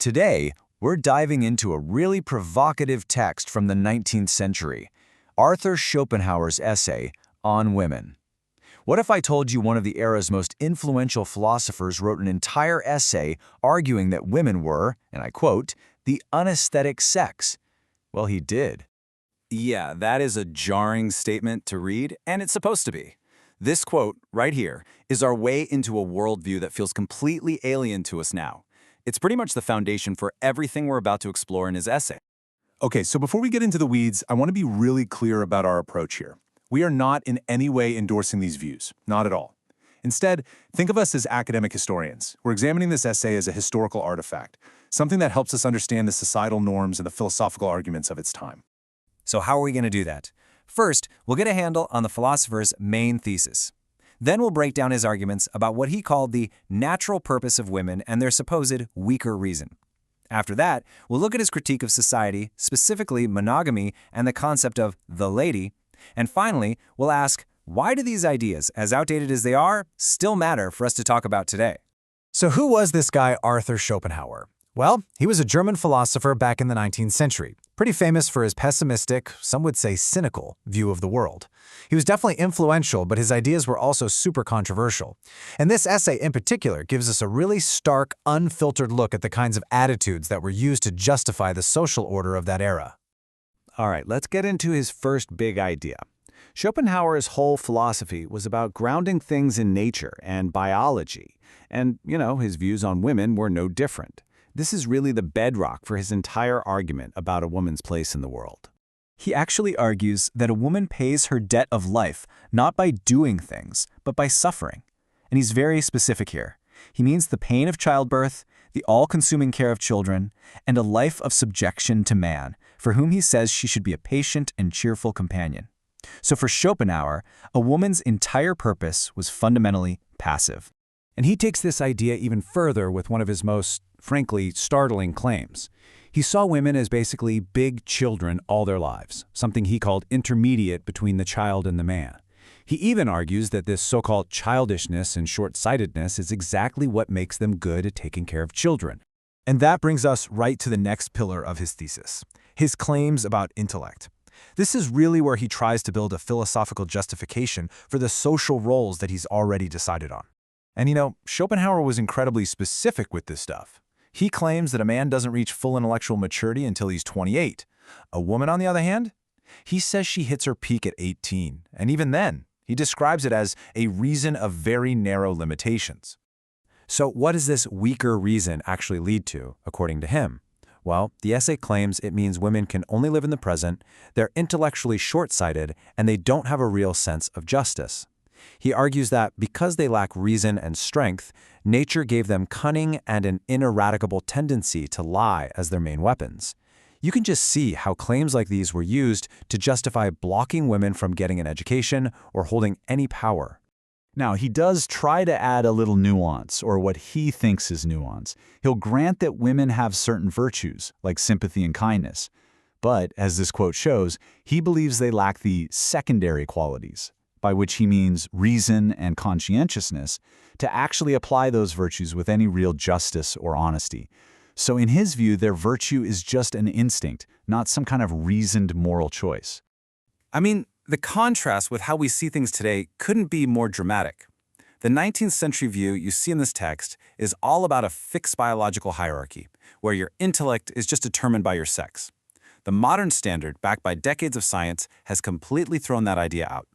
Today, we're diving into a really provocative text from the 19th century, Arthur Schopenhauer's essay on women. What if I told you one of the era's most influential philosophers wrote an entire essay arguing that women were, and I quote, the unaesthetic sex? Well, he did. Yeah, that is a jarring statement to read, and it's supposed to be. This quote, right here, is our way into a worldview that feels completely alien to us now. It's pretty much the foundation for everything we're about to explore in his essay. Okay, so before we get into the weeds, I want to be really clear about our approach here. We are not in any way endorsing these views, not at all. Instead, think of us as academic historians. We're examining this essay as a historical artifact, something that helps us understand the societal norms and the philosophical arguments of its time. So how are we going to do that? First, we'll get a handle on the philosopher's main thesis. Then we'll break down his arguments about what he called the natural purpose of women and their supposed weaker reason. After that, we'll look at his critique of society, specifically monogamy and the concept of the lady. And finally, we'll ask, why do these ideas, as outdated as they are, still matter for us to talk about today? So who was this guy Arthur Schopenhauer? Well, he was a German philosopher back in the 19th century, pretty famous for his pessimistic, some would say cynical, view of the world. He was definitely influential, but his ideas were also super controversial. And this essay in particular gives us a really stark, unfiltered look at the kinds of attitudes that were used to justify the social order of that era. All right, let's get into his first big idea. Schopenhauer's whole philosophy was about grounding things in nature and biology. And, his views on women were no different. This is really the bedrock for his entire argument about a woman's place in the world. He actually argues that a woman pays her debt of life not by doing things, but by suffering. And he's very specific here. He means the pain of childbirth, the all-consuming care of children, and a life of subjection to man, for whom he says she should be a patient and cheerful companion. So for Schopenhauer, a woman's entire purpose was fundamentally passive. And he takes this idea even further with one of his most, frankly, startling claims. He saw women as basically big children all their lives, something he called intermediate between the child and the man. He even argues that this so-called childishness and short-sightedness is exactly what makes them good at taking care of children. And that brings us right to the next pillar of his thesis, his claims about intellect. This is really where he tries to build a philosophical justification for the social roles that he's already decided on. And Schopenhauer was incredibly specific with this stuff. He claims that a man doesn't reach full intellectual maturity until he's 28. A woman, on the other hand, he says she hits her peak at 18. And even then, he describes it as a reason of very narrow limitations. So what does this weaker reason actually lead to, according to him? Well, the essay claims it means women can only live in the present, they're intellectually short-sighted, and they don't have a real sense of justice. He argues that because they lack reason and strength, nature gave them cunning and an ineradicable tendency to lie as their main weapons. You can just see how claims like these were used to justify blocking women from getting an education or holding any power. Now, he does try to add a little nuance, or what he thinks is nuance. He'll grant that women have certain virtues, like sympathy and kindness. But, as this quote shows, he believes they lack the secondary qualities, by which he means reason and conscientiousness, to actually apply those virtues with any real justice or honesty. So in his view, their virtue is just an instinct, not some kind of reasoned moral choice. The contrast with how we see things today couldn't be more dramatic. The 19th century view you see in this text is all about a fixed biological hierarchy, where your intellect is just determined by your sex. The modern standard, backed by decades of science, has completely thrown that idea out.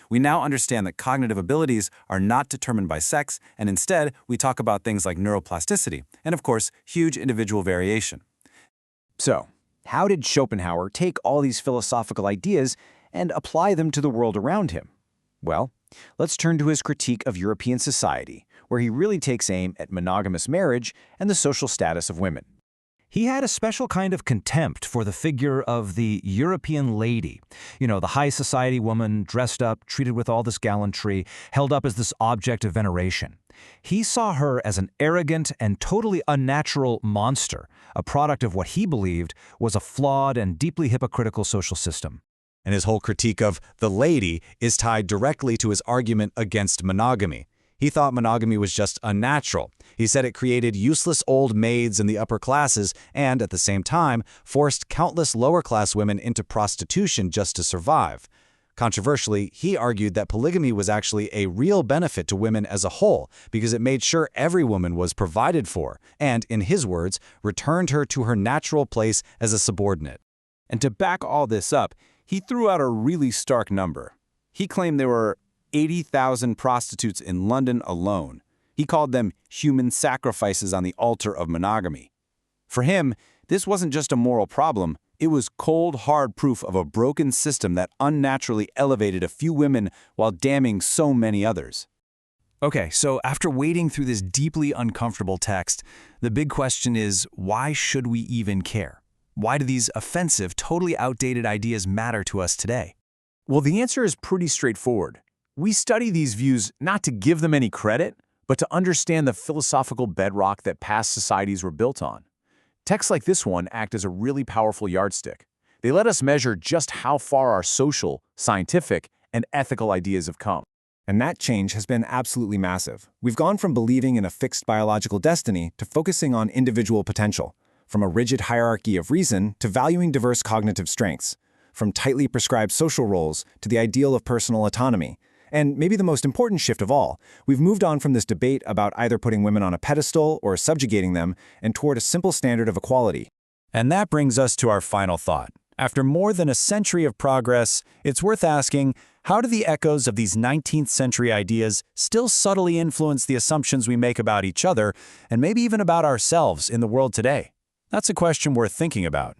We now understand that cognitive abilities are not determined by sex, and instead, we talk about things like neuroplasticity, and of course, huge individual variation. So, how did Schopenhauer take all these philosophical ideas and apply them to the world around him? Well, let's turn to his critique of European society, where he really takes aim at monogamous marriage and the social status of women. He had a special kind of contempt for the figure of the European lady. The high society woman, dressed up, treated with all this gallantry, held up as this object of veneration. He saw her as an arrogant and totally unnatural monster, a product of what he believed was a flawed and deeply hypocritical social system. And his whole critique of the lady is tied directly to his argument against monogamy. He thought monogamy was just unnatural. He said it created useless old maids in the upper classes and, at the same time, forced countless lower-class women into prostitution just to survive. Controversially, he argued that polygamy was actually a real benefit to women as a whole because it made sure every woman was provided for and, in his words, returned her to her natural place as a subordinate. And to back all this up, he threw out a really stark number. He claimed there were 80,000 prostitutes in London alone. He called them human sacrifices on the altar of monogamy. For him, this wasn't just a moral problem, it was cold, hard proof of a broken system that unnaturally elevated a few women while damning so many others. Okay, so after wading through this deeply uncomfortable text, the big question is, why should we even care? Why do these offensive, totally outdated ideas matter to us today? Well, the answer is pretty straightforward. We study these views not to give them any credit, but to understand the philosophical bedrock that past societies were built on. Texts like this one act as a really powerful yardstick. They let us measure just how far our social, scientific, and ethical ideas have come. And that change has been absolutely massive. We've gone from believing in a fixed biological destiny to focusing on individual potential, from a rigid hierarchy of reason to valuing diverse cognitive strengths, from tightly prescribed social roles to the ideal of personal autonomy. And maybe the most important shift of all, we've moved on from this debate about either putting women on a pedestal or subjugating them and toward a simple standard of equality. And that brings us to our final thought. After more than a century of progress, it's worth asking, how do the echoes of these 19th century ideas still subtly influence the assumptions we make about each other and maybe even about ourselves in the world today? That's a question worth thinking about.